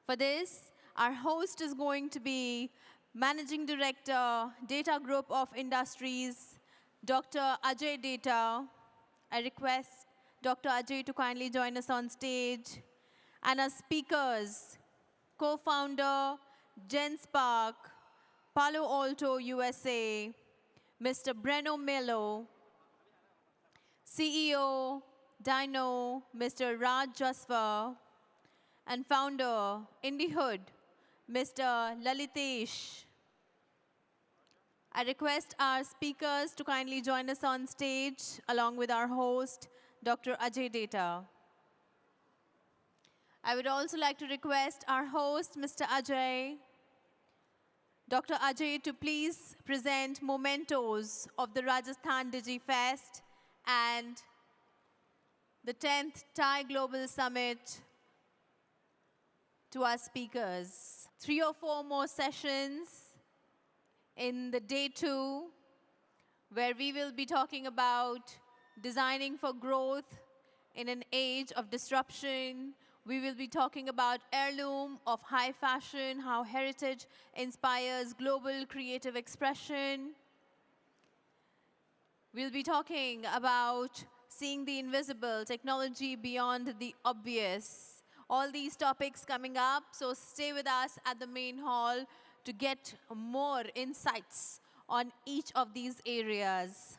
For this, our host is going to be Managing Director, Data Group of Industries, Dr. Ajay Data. I request Dr. Ajay to kindly join us on stage. And our speakers, co-founder, Genspark, Palo Alto, USA, Mr. Breno Melo, CEO, Dyyno, Mr. Raj Jaswa, and founder, Indihood, Mr. Lalitesh. I request our speakers to kindly join us on stage, along with our host, Dr. Ajay Data. I would also like to request our host, Mr. Ajay, Dr. Ajay, to please present mementos of the Rajasthan DigiFest and the 10th TiE Global Summit to our speakers. 3 or 4 more sessions in the day 2, where we will be talking about designing for growth in an age of disruption. We will be talking about heirloom of high fashion, how heritage inspires global creative expression. We'll be talking about seeing the invisible, technology beyond the obvious. All these topics coming up, so stay with us at the main hall to get more insights on each of these areas.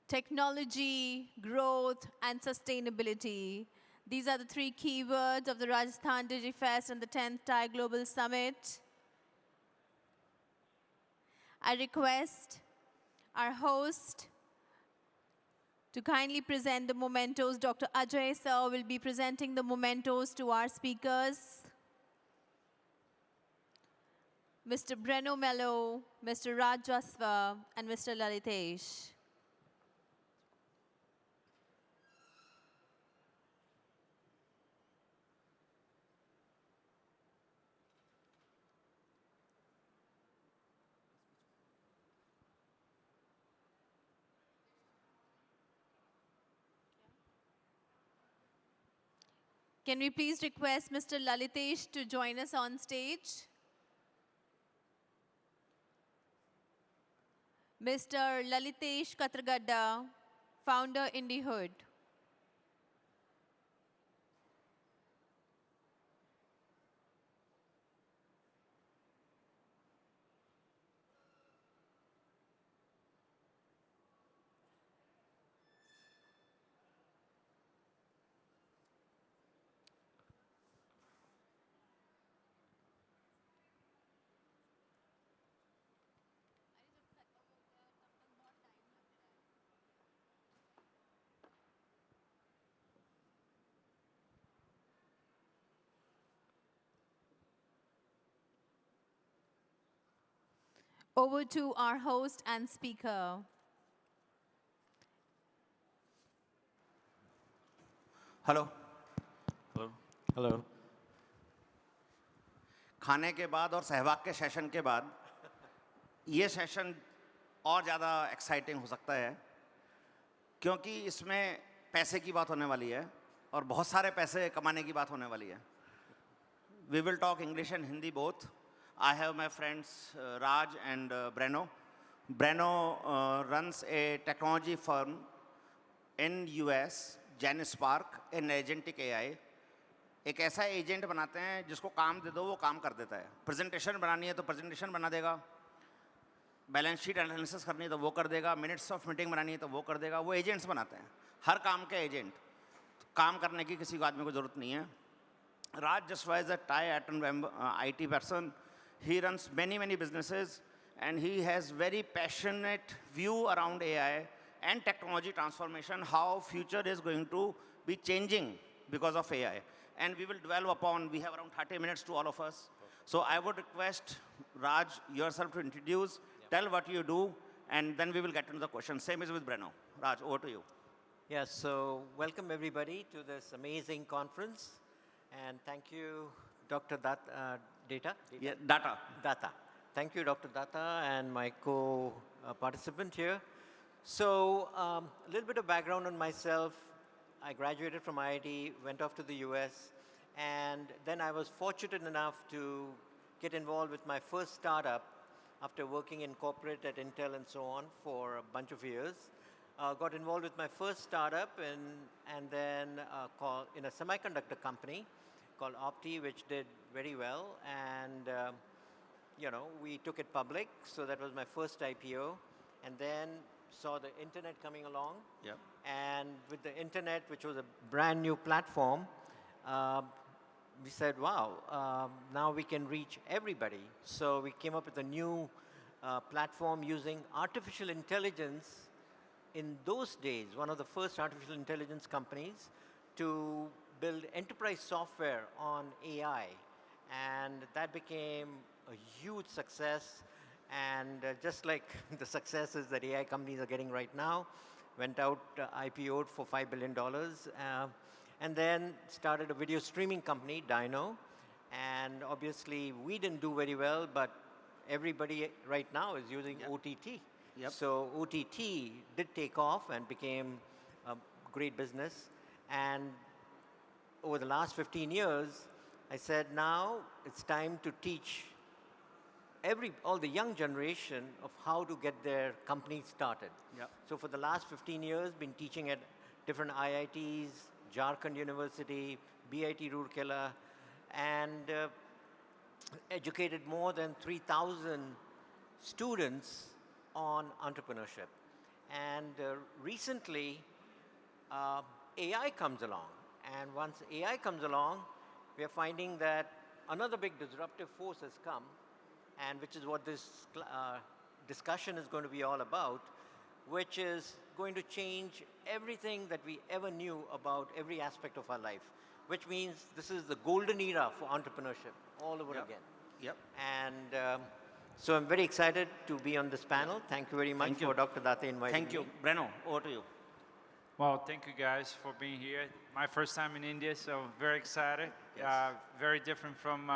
Technology, growth, and sustainability. These are the 3 keywords of the Rajasthan DigiFest and the 10th TiE Global Summit. I request our host to kindly present the mementos. Dr. Ajay sir will be presenting the mementos to our speakers. Mr. Breno Melo, Mr. Raj Jaswa, and Mr. Lalitesh. Can we please request Mr. Lalitesh to join us on stage? Mr. Lalitesh Katragadda, founder Indihood. Over to our host and speaker. Hello Hello. Hello. खाने के बाद और सहवाग के session के बाद ये session और ज़्यादा एक्साइटिंग हो सकता है क्योंकि इसमें पैसे की बात होने वाली है और बहुत सारे पैसे कमाने की बात होने वाली है. We will talk English and Hindi both. I have my friends Raj and Breno. Breno runs a technology firm in US, Genspark, in agentic AI. एक ऐसा एजेंट बनाते हैं जिसको काम दे दो वो काम कर देता है. प्रेजेंटेशन बनानी है तो प्रेजेंटेशन बना देगा, बैलेंस शीट एनालिसिस करनी है तो वो कर देगा, मिनट्स ऑफ मीटिंग बनानी है तो वो कर देगा. वो एजेंट्स बनाते हैं, हर काम के एजेंट. काम करने की किसी आदमी को ज़रूरत नहीं है. Raj Jaswa is a TiE IT person. He runs many businesses and he has very passionate view around AI and technology transformation, how future is going to be changing because of AI. And we will dwell upon, we have around 30 minutes to all of us. So I would request Raj yourself to introduce, tell what you do, and then we will get into the questions. Same is with Breno. Raj, over to you. Yes, so welcome everybody to this amazing conference. And thank you, Dr. Data? Yeah, Data. Data. Thank you, Dr. Data, and my co-participant here. So a little bit of background on myself. I graduated from IIT, went off to the US, and then I was fortunate enough to get involved with my first startup after working in corporate at Intel and so on for a bunch of years. Got involved with my first startup and then in a semiconductor company called Opti, which did very well. And we took it public, so that was my first IPO. And then saw the internet coming along. Yep. And with the internet, which was a brand new platform, we said, wow, now we can reach everybody. So we came up with a new platform using artificial intelligence. In those days, one of the first artificial intelligence companies to build enterprise software on AI. And that became a huge success. And just like the successes that AI companies are getting right now, went out, IPO'd for $5 billion, and then started a video streaming company, Dyyno. And obviously, we didn't do very well, but everybody right now is using OTT. Yep. So OTT did take off and became a great business. And over the last 15 years, I said, now it's time to teach all the young generation of how to get their companies started. Yep. So for the last 15 years, been teaching at different IITs, Jharkhand University, BIT Roorkela, and educated more than 3,000 students on entrepreneurship. And recently, AI comes along. And once AI comes along, we are finding that another big disruptive force has come, and which is what this discussion is going to be all about, which is going to change everything that we ever knew about every aspect of our life, which means this is the golden era for entrepreneurship all over again. Yep. And so I'm very excited to be on this panel. Thank you very much for Dr. Data inviting me. Thank you. Breno, over to you. Well, thank you guys for being here. My first time in India, so very excited. Yes. Very different from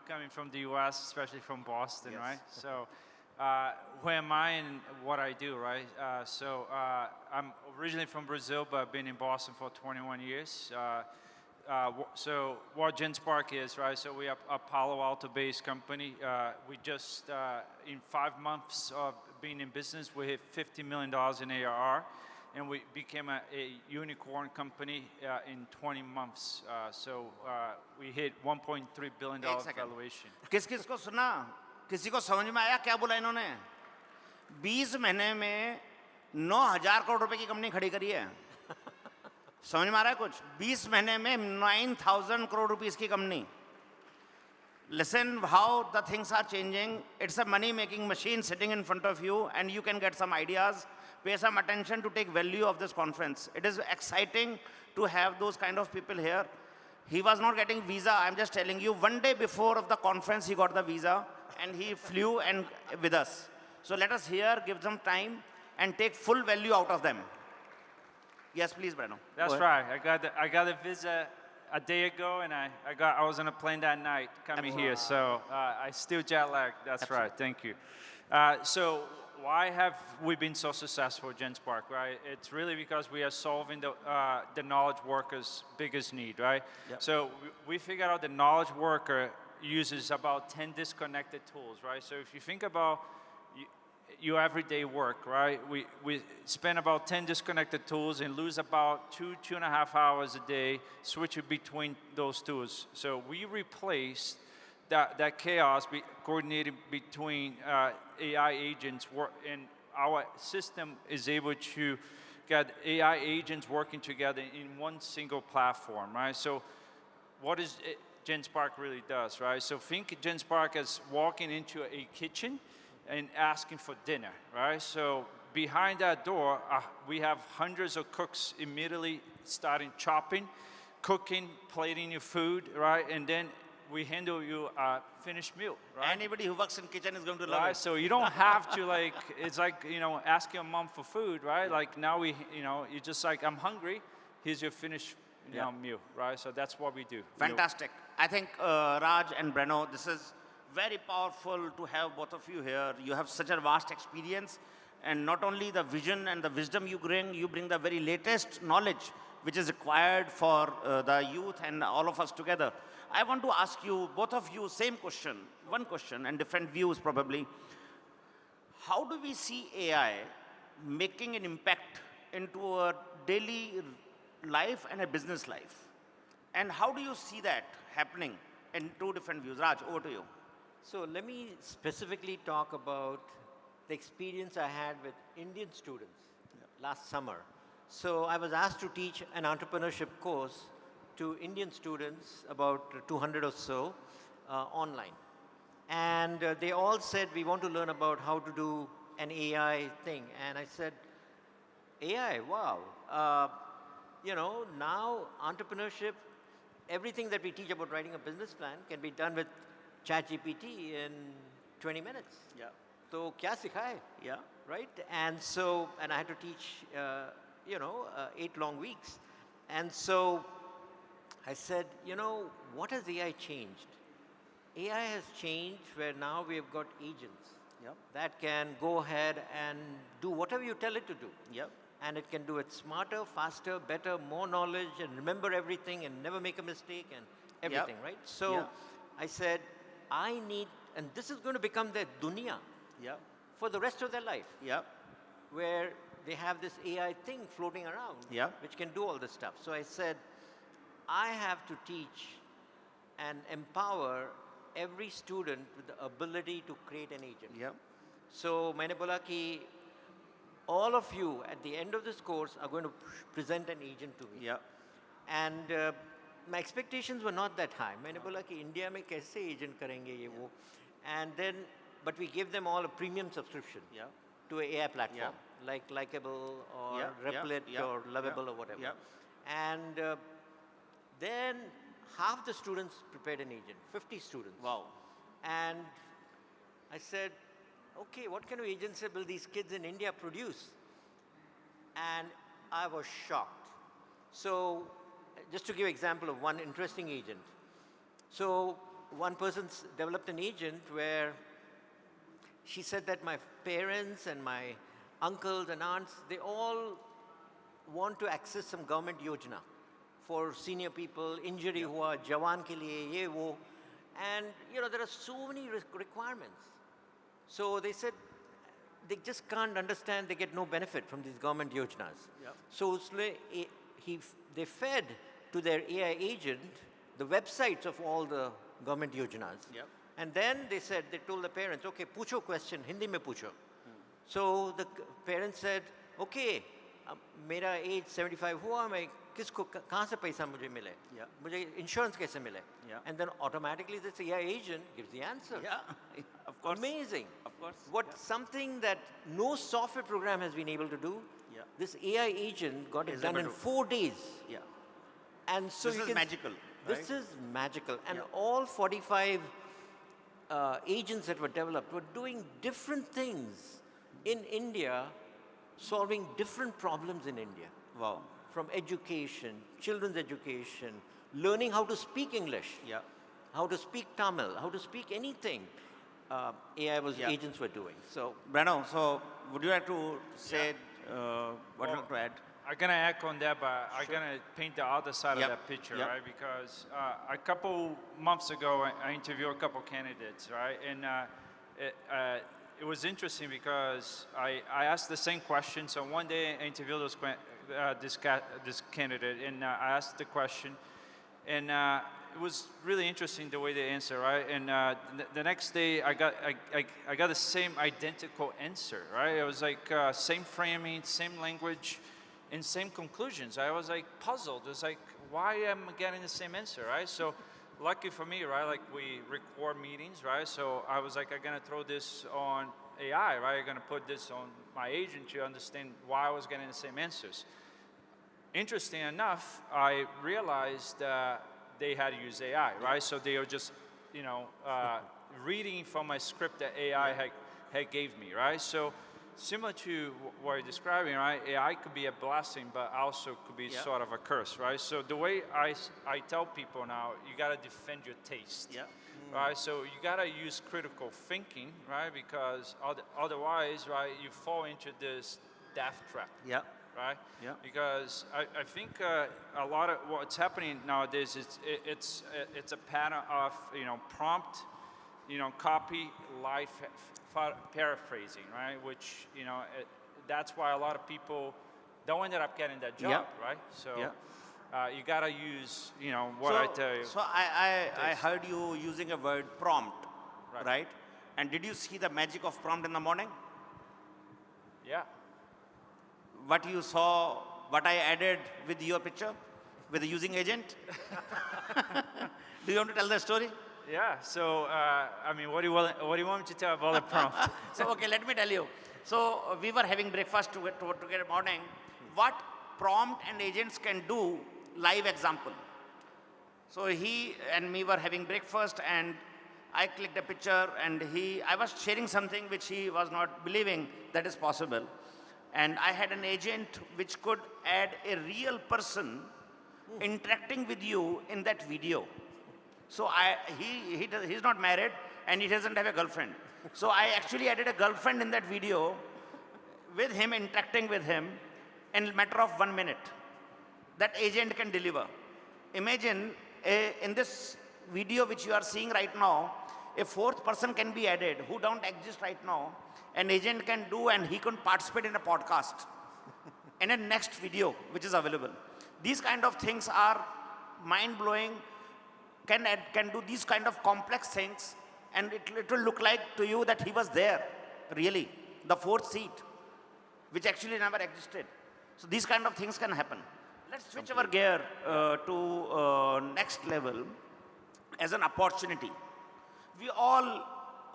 coming from the US, especially from Boston, Yes. right? So who am I and what I do, right? I'm originally from Brazil, but I've been in Boston for 21 years. So what Genspark is, right? So we are a Palo Alto-based company. We just, in 5 months of being in business, we hit $50 million in ARR. And we became a unicorn company in 20 months. So we hit $1.3 billion valuation. किस-किस को सुना? किसी को समझ में आया क्या बोला इन्होंने? 20 महीने में 9,000 करोड़ रुपए की कंपनी खड़ी करी है. समझ में आ रहा है कुछ? 20 महीने में 9,000 crore rupees की company. Listen how the things are changing. It's a money-making machine sitting in front of you, and you can get some ideas. Pay some attention to take value of this conference. It is exciting to have those kind of people here. He was not getting visa. I'm just telling you, one day before of the conference, he got the visa, and he flew and with us. So let us here give them time and take full value out of them. Yes, please, Breno. That's right. I got the visa a day ago, and I was on a plane that night coming here. So I still jet lagged. That's right. Thank you. So why have we been so successful at Genspark, right? It's really because we are solving the knowledge worker's biggest need, right? Yep. So we figured out the knowledge worker uses about 10 disconnected tools, right? So if you think about your everyday work, right? We spend about 10 disconnected tools and lose about 2.5 hours a day switching between those tools. So we replaced that chaos coordinated between AI agents, and our system is able to get AI agents working together in one single platform, right? So what is Genspark really does, right? So think Genspark as walking into a kitchen and asking for dinner, right? So behind that door, we have hundreds of cooks immediately starting chopping, cooking, plating your food, right? And then we handle you a finished meal, right? Anybody who works in kitchen is going to love it. So you don't have to it's like, ask your mom for food, right? Like now you're just like, I'm hungry, here's your finished meal, right? So that's what we do. Fantastic. I think Raj and Breno, this is very powerful to have both of you here. You have such a vast experience, And not only the vision and the wisdom you bring the very latest knowledge which is required for the youth and all of us together. I want to ask you, both of you, same question, one question and different views probably. How do we see AI making an impact into a daily life and a business life? And how do you see that happening in two different views? Raj, over to you. So let me specifically talk about the experience I had with Indian students last summer. So I was asked to teach an entrepreneurship course to Indian students, about 200 or so, online. And they all said, we want to learn about how to do an AI thing. And I said, AI, wow. You know, now entrepreneurship, everything that we teach about writing a business plan can be done with ChatGPT in 20 minutes. Yeah. So, kya sikhaye? Yeah. Right? And so, and I had to teach, 8 long weeks. And so I said, what has AI changed? AI has changed where now we have got agents Yep. that can go ahead and do whatever you tell it to do. Yep. And it can do it smarter, faster, better, more knowledge, and remember everything and never make a mistake and everything, right? So Yeah. I said, I need, and this is going to become their dunya Yeah. for the rest of their life, Yeah. where they have this AI thing floating around, Yeah. which can do all this stuff. So I said, I have to teach and empower every student with the ability to create an agent. Yeah. So maine bola ki all of you at the end of this course are going to present an agent to me. Yeah. And my expectations were not that high. मैंने बोला कि India में कैसे agent करेंगे ये वो. And then, but we gave them all a premium subscription Yeah. to an AI platform, like Likeable or Yeah, yeah, Replit yeah, or Lovable yeah, or whatever. yeah. And then half the students prepared an agent, 50 students. Wow. And I said, okay, what kind of agents will these kids in India produce? And I was shocked. So just to give example of one interesting agent. So one person developed an agent where she said that my parents and my uncles and aunts, they all want to access some government yojana for senior people, injury hua, jawan ke liye, ye wo. And there are so many requirements. So they said they just can't understand, they get no benefit from these government yojanas. Yep. So they fed to their AI agent the websites of all the government yojanas. Yep. And then they told the parents, okay, pucho question, Hindi mein pucho. So the parents said, okay, mera age 75 hua, मैं किसको कहाँ से पैसा मुझे मिले? Yeah. मुझे insurance कैसे मिले? Yeah. And then automatically this AI agent gives the answer. Yeah. Of course. Amazing. Of course. Something that no software program has been able to do. Yeah. This AI agent got it Is done able in to- 4 days. Yeah. And so This you is can, magical, This right? is magical. And Yeah. all 45 agents that were developed were doing different things in India, solving different problems in India. Wow. From education, children's education, learning how to speak English, Yeah. how to speak Tamil, how to speak anything. Yeah. Agents were doing. So Breno, so would you like to say what you Well, like to add? I'm gonna echo on that, but I'm gonna paint the other side Yep. of that picture, Yep. right? Because a couple months ago, I interviewed a couple candidates, right? And it was interesting because I asked the same question. So one day I interviewed this candidate, and I asked the question, and it was really interesting the way they answer, right? And the next day I got the same identical answer, right? It was like same framing, same language, and same conclusions. I was like puzzled. It's like, why am I getting the same answer, right? So lucky for me, right? Like we record meetings, right? So I was like, I'm gonna throw this on AI, right? I'm gonna put this on my agent to understand why I was getting the same answers. Interesting enough, I realized they had used AI, right? So they were just, reading from my script that AI had gave me, right? So similar to what you're describing, right? AI could be a blessing, but also could be sort of a curse, right? So the way I tell people now, you gotta defend your taste. Yeah. right? So you gotta use critical thinking, right? Because otherwise, right, you fall into this death trap. Yeah. Right? Yeah. Because I think a lot of what's happening nowadays is it's a pattern of prompt, copy, life paraphrasing, right? Which that's why a lot of people don't end up getting that job, Yeah. right? So Yeah. you gotta use what I tell you. So I heard you using a word prompt, Right. right? And did you see the magic of prompt in the morning? Yeah. What you saw, what I added with your picture, with the using agent? Do you want to tell the story? Yeah. So I mean, what do you want me to tell about the prompt? So, okay, let me tell you. So, we were having breakfast together morning. What prompt and agents can do, live example. So, he and me were having breakfast and I clicked a picture and I was sharing something which he was not believing that is possible. And I had an agent which could add a real person interacting with you in that video. So he's not married and he doesn't have a girlfriend. So I actually added a girlfriend in that video with him interacting with him in a matter of 1 minute. That agent can deliver. Imagine in this video which you are seeing right now, a fourth person can be added who don't exist right now. An agent can do and he can participate in a podcast in a next video which is available. These kind of things are mind-blowing, can do these kind of complex things and it will look like to you that he was there, really, the fourth seat, which actually never existed. So these kind of things can happen. Let's switch our gear to next level as an opportunity. We all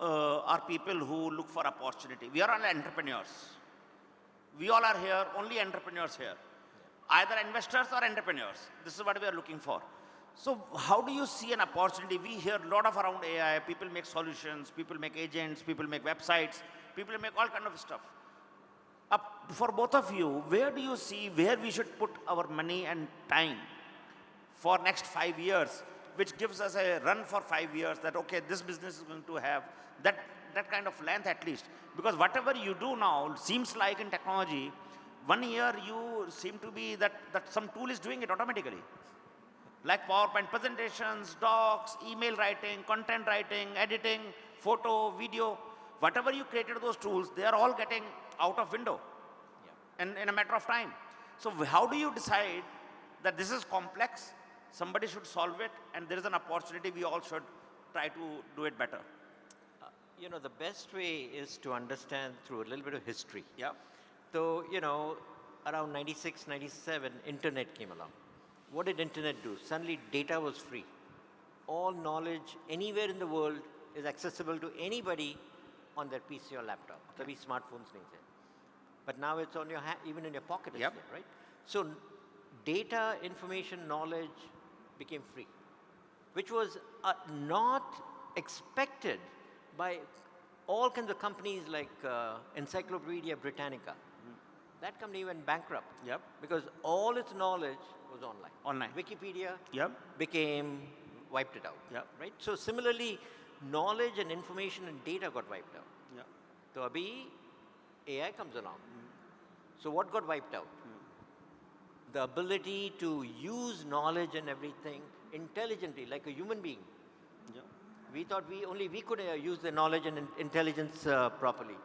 are people who look for opportunity. We are all entrepreneurs. We all are here, only entrepreneurs here. Either investors or entrepreneurs. This is what we are looking for. So how do you see an opportunity? We hear a lot of around AI. People make solutions, people make agents, people make websites, people make all kind of stuff. For both of you, where do you see where we should put our money and time for next 5 years, which gives us a run for 5 years that, okay, this business is going to have that kind of length at least. Because whatever you do now seems like in technology, 1 year you seem to be that some tool is doing it automatically. Like PowerPoint presentations, docs, email writing, content writing, editing, photo, video, whatever you created those tools, they are all getting out of window in a matter of time. So how do you decide that this is complex, somebody should solve it, and there is an opportunity, we all should try to do it better? The best way is to understand through a little bit of history. Yeah. So, around 96, 97, internet came along. What did internet do? Suddenly data was free. All knowledge anywhere in the world is accessible to anybody on their PC or laptop. Okay. So smartphones nahi the. But now it's on your hand, even in your pocket it's there, right? So data, information, knowledge became free, which was not expected by all kinds of companies like Encyclopedia Britannica. That company went bankrupt. Yep. Because all its knowledge was online. Online. Wikipedia Yep. wiped it out. Yep. Right? So similarly, knowledge and information and data got wiped out. Yep. So abhi AI comes along. So what got wiped out? The ability to use knowledge and everything intelligently, like a human being. Yep. We thought we could use the knowledge and intelligence properly.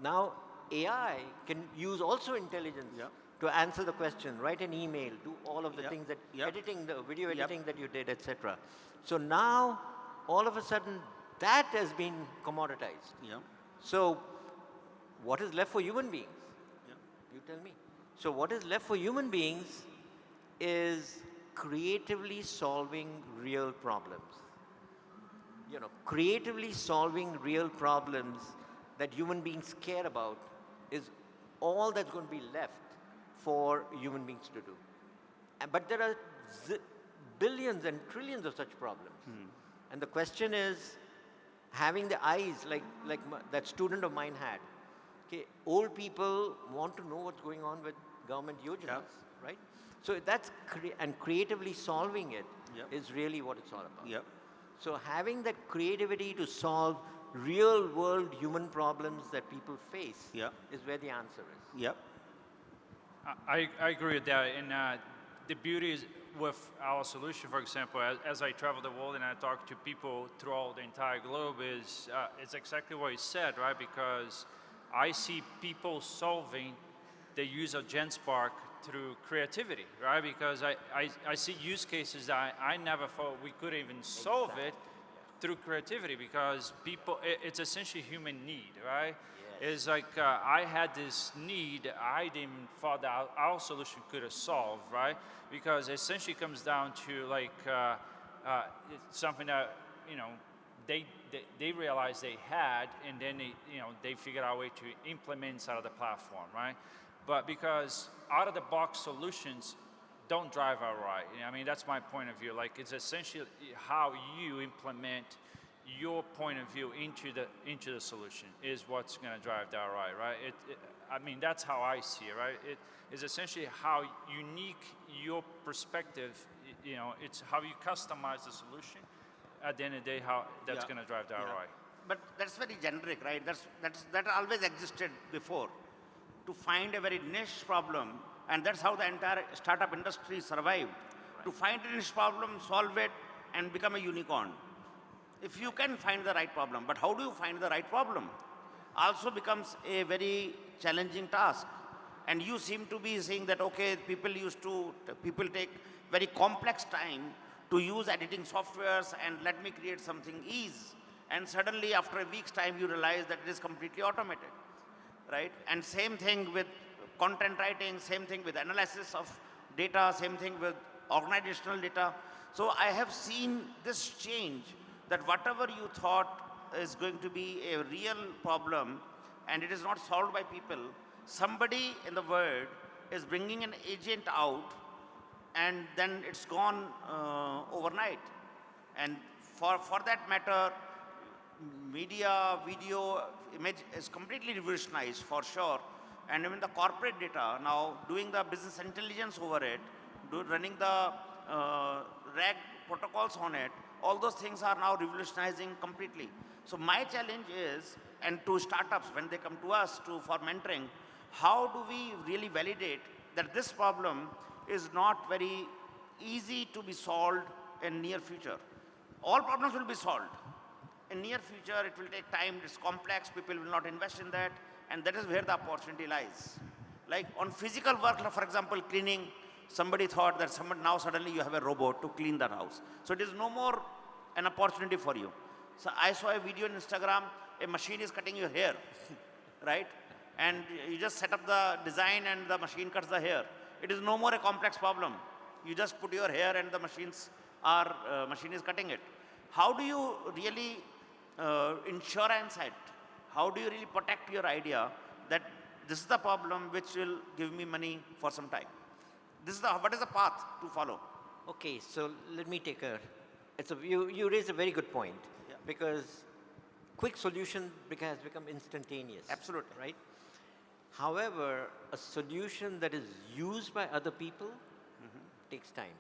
Now AI can use also intelligence to answer the question, write an email, do all of the things that editing, the video editing that you did, etc. So now all of a sudden that has been commoditized. Yeah. So what is left for human beings? You tell me. So what is left for human beings is creatively solving real problems. Creatively solving real problems that human beings care about is all that's going to be left for human beings to do. But there are billions and trillions of such problems. And the question is, having the eyes like that student of mine had. Okay, old people want to know what's going on with government yojanas, right? So that's creatively solving it is really what it's all about. Yep. So having that creativity to solve real world human problems that people face Yeah. is where the answer is. Yep. I agree with that. And the beauty is with our solution, for example, as I travel the world and I talk to people throughout the entire globe, is it's exactly what you said, right? Because I see people solving the use of Genspark through creativity, right? Because I see use cases that I never thought we could even solve it through creativity, because people, it's essentially human need, right? It's like I had this need I didn't even thought that our solution could have solved, right? Because essentially comes down to like it's something that they realized they had, and then they figured out a way to implement inside of the platform, right? But because out of the box solutions don't drive our ROI. I mean, that's my point of view. Like, it's essentially how you implement your point of view into the solution is what's going to drive the ROI, right? I mean, that's how I see it, right? It is essentially how unique your perspective, it's how you customize the solution. At the end of the day, how that's going to drive the ROI. But that's very generic, right? That always existed before. To find a very niche problem, and that's how the entire startup industry survived. To find a niche problem, solve it, and become a unicorn. If you can find the right problem, but how do you find the right problem? Also becomes a very challenging task. And you seem to be saying that, okay, people take very complex time to use editing softwares and let me create something ease. And suddenly after a week's time, you realize that it is completely automated, right? And same thing with content writing, same thing with analysis of data, same thing with organizational data. So I have seen this change, that whatever you thought is going to be a real problem and it is not solved by people, somebody in the world is bringing an agent out and then it's gone overnight. And for that matter, media, video, image is completely revolutionized for sure. And even the corporate data, now doing the business intelligence over it, running the RAG protocols on it, all those things are now revolutionizing completely. So my challenge is, and to startups when they come to us for mentoring, how do we really validate that this problem is not very easy to be solved in near future? All problems will be solved. In near future, it will take time, it's complex, people will not invest in that, and that is where the opportunity lies. Like on physical work, for example, cleaning, somebody thought that now suddenly you have a robot to clean that house. So it is no more an opportunity for you. So I saw a video on Instagram, a machine is cutting your hair, right? And you just set up the design and the machine cuts the hair. It is no more a complex problem. You just put your hair and the machine is cutting it. How do you really ensure insight? How do you really protect your idea that this is the problem which will give me money for some time? What is the path to follow? Okay, so let me take you raise a very good point, because quick solution has become instantaneous. Absolutely. Right? However, a solution that is used by other people takes time.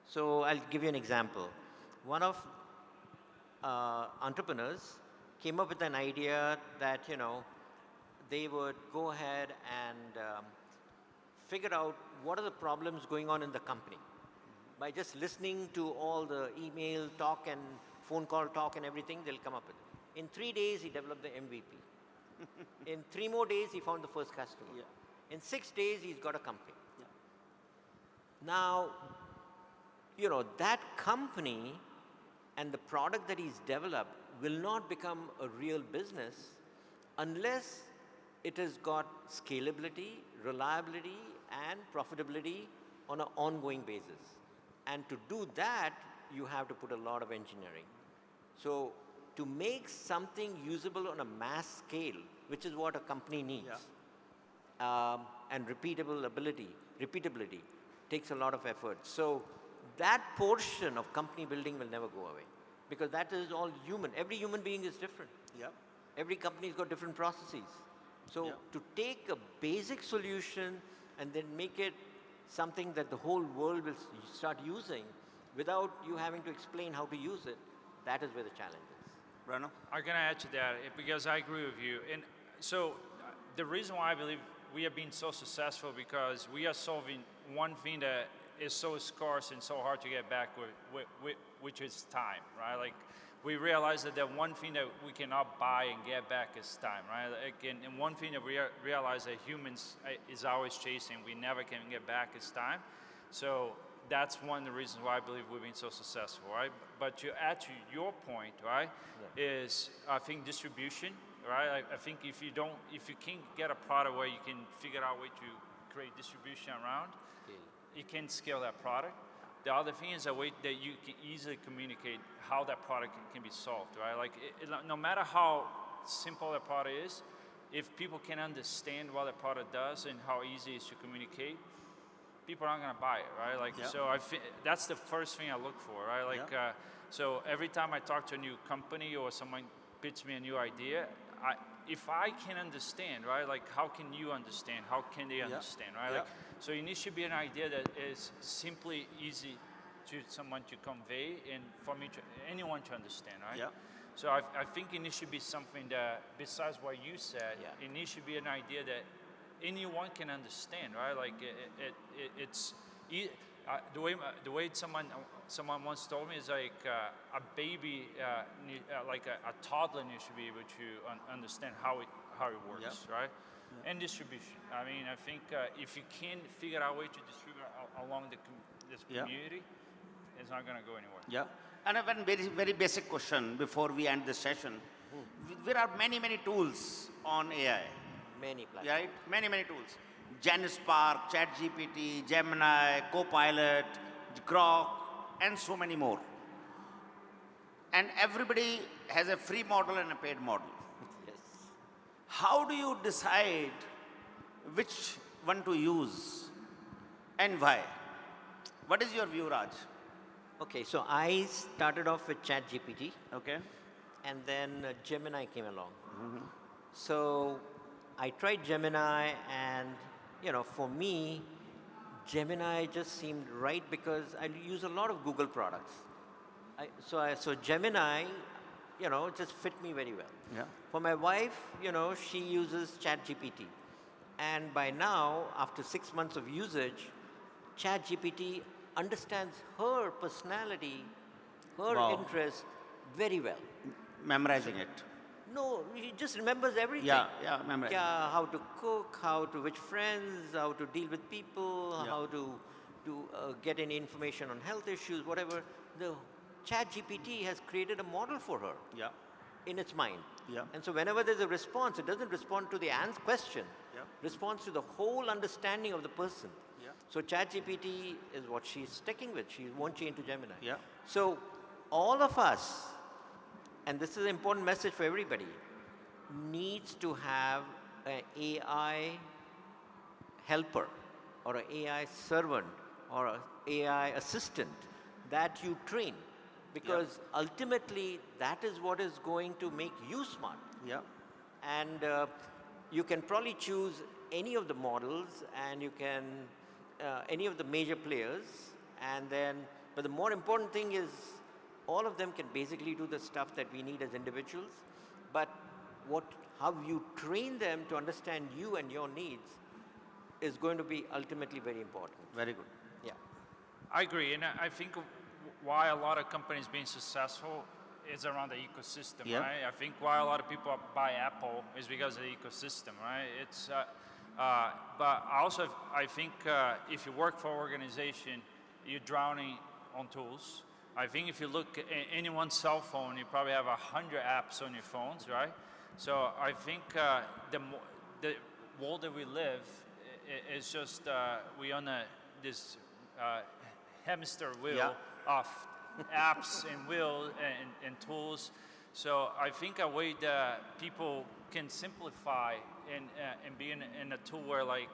So I'll give you an example. One of entrepreneurs came up with an idea that, they would go ahead and figure out what are the problems going on in the company. By just listening to all the email talk and phone call talk and everything, they'll come up with it. In 3 days, he developed the MVP. In 3 more days, he found the first customer. In 6 days, he's got a company. Now, that company and the product that he's developed will not become a real business unless it has got scalability, reliability, and profitability on an ongoing basis. And to do that, you have to put a lot of engineering. So to make something usable on a mass scale, which is what a company needs, and repeatability takes a lot of effort. So that portion of company building will never go away, because that is all human. Every human being is different. Every company's got different processes. So to take a basic solution and then make it something that the whole world will start using without you having to explain how to use it, That is where the challenge is. Breno? I'm going to add to that because I agree with you. And so the reason why I believe we have been so successful because we are solving one thing that is so scarce and so hard to get back with, which is time, right? Like we realize that the one thing that we cannot buy and get back is time, right? Like, and one thing that we realize that humans is always chasing, we never can get back is time. So that's one of the reasons why I believe we've been so successful, right? But to add to your point, right, is I think distribution, right? I think if you can't get a product where you can figure out a way to create distribution around, you can scale that product. The other thing is a way that you can easily communicate how that product can be solved, right? Like no matter how simple the product is, if people can understand what the product does and how easy it is to communicate, people aren't going to buy it, right? Like, so that's the first thing I look for, right? Like, so every time I talk to a new company or someone pitches me a new idea, if I can understand, right? Like, how can you understand? How can they understand, right? Like, so it needs to be an idea that is simply easy to someone to convey and for anyone to understand, right? Yeah. So I think it needs to be something that, besides what you said, it needs to be an idea that anyone can understand, right? Like the way someone once told me is like a baby, like a toddler needs to be able to understand how it works, right? And distribution. I mean, I think if you can't figure out a way to distribute along this community, it's not going to go anywhere. Yeah. And a very basic question before we end this session. There are many tools on AI. Many platforms. Right? Many tools. Genspark, ChatGPT, Gemini, Copilot, Grok, and so many more. And everybody has a free model and a paid model. Yes. How do you decide which one to use and why? What is your view, Raj? Okay, so I started off with ChatGPT, Okay. and then Gemini came along. So I tried Gemini, and for me, Gemini just seemed right because I use a lot of Google products. So Gemini, just fit me very well. Yeah. For my wife, she uses ChatGPT, and by now, after 6 months of usage, ChatGPT understands her personality, her interest very well. Memorizing it. No, he just remembers everything. Yeah, memorizing. Yeah, how to cook, which friends, how to deal with people, how to get any information on health issues, whatever. The ChatGPT has created a model for her in its mind. Yeah. And so whenever there's a response, it doesn't respond to the question. Responds to the whole understanding of the person. So ChatGPT is what she's sticking with. She won't change to Gemini. Yeah. So all of us, and this is an important message for everybody, needs to have an AI helper or an AI servant or an AI assistant that you train, because ultimately that is what is going to make you smart. Yeah. And you can probably choose any of the models, and you can any of the major players, but the more important thing is all of them can basically do the stuff that we need as individuals, but how you train them to understand you and your needs is going to be ultimately very important. Very good. Yeah. I agree, and I think why a lot of companies being successful is around the ecosystem, right? I think why a lot of people buy Apple is because of the ecosystem, right? It's but also I think if you work for an organization, you're drowning on tools. I think if you look at anyone's cell phone, you probably have 100 apps on your phones, right? So I think the world that we live is just we on this hamster wheel of apps and wheels and tools. So I think a way that people can simplify and be in a tool where like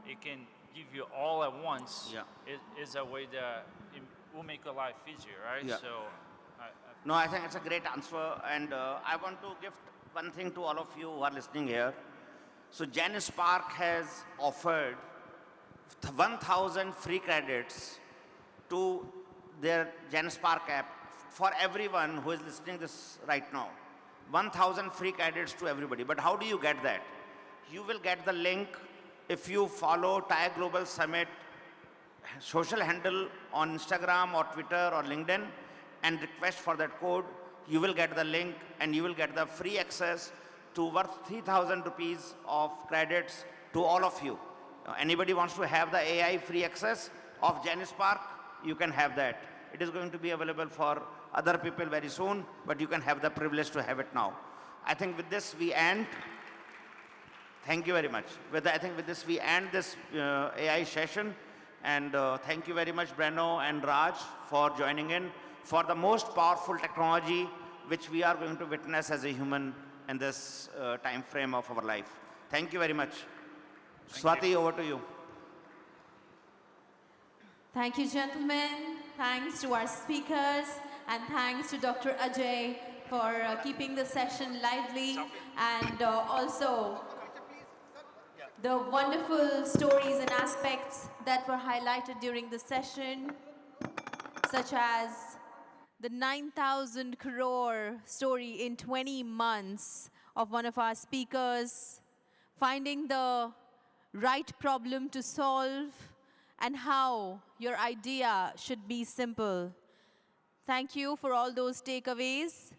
it can give you all at once is a way that it will make your life easier, right? Yeah. So No, I think it's a great answer, and I want to gift one thing to all of you who are listening here. So Genspark has offered 1,000 free credits to their Genspark app for everyone who is listening this right now. 1,000 free credits to everybody. But how do you get that? You will get the link if you follow TiE Global Summit social handle on Instagram or Twitter or LinkedIn and request for that code. You will get the link and you will get the free access to worth 3,000 rupees of credits to all of you. Anybody wants to have the AI free access of Genspark, you can have that. It is going to be available for other people very soon, but you can have the privilege to have it now. I think with this we end. Thank you very much. I think with this we end this AI session. And thank you very much, Breno and Raj, for joining in for the most powerful technology which we are going to witness as a human in this time frame of our life. Thank you very much. Swati, over to you. Thank you, gentlemen. Thanks to our speakers, and thanks to Dr. Ajay for keeping the session lively, and also the wonderful stories and aspects that were highlighted during the session, such as the 9,000 crore story in 20 months of one of our speakers, finding the right problem to solve, and how your idea should be simple. Thank you for all those takeaways.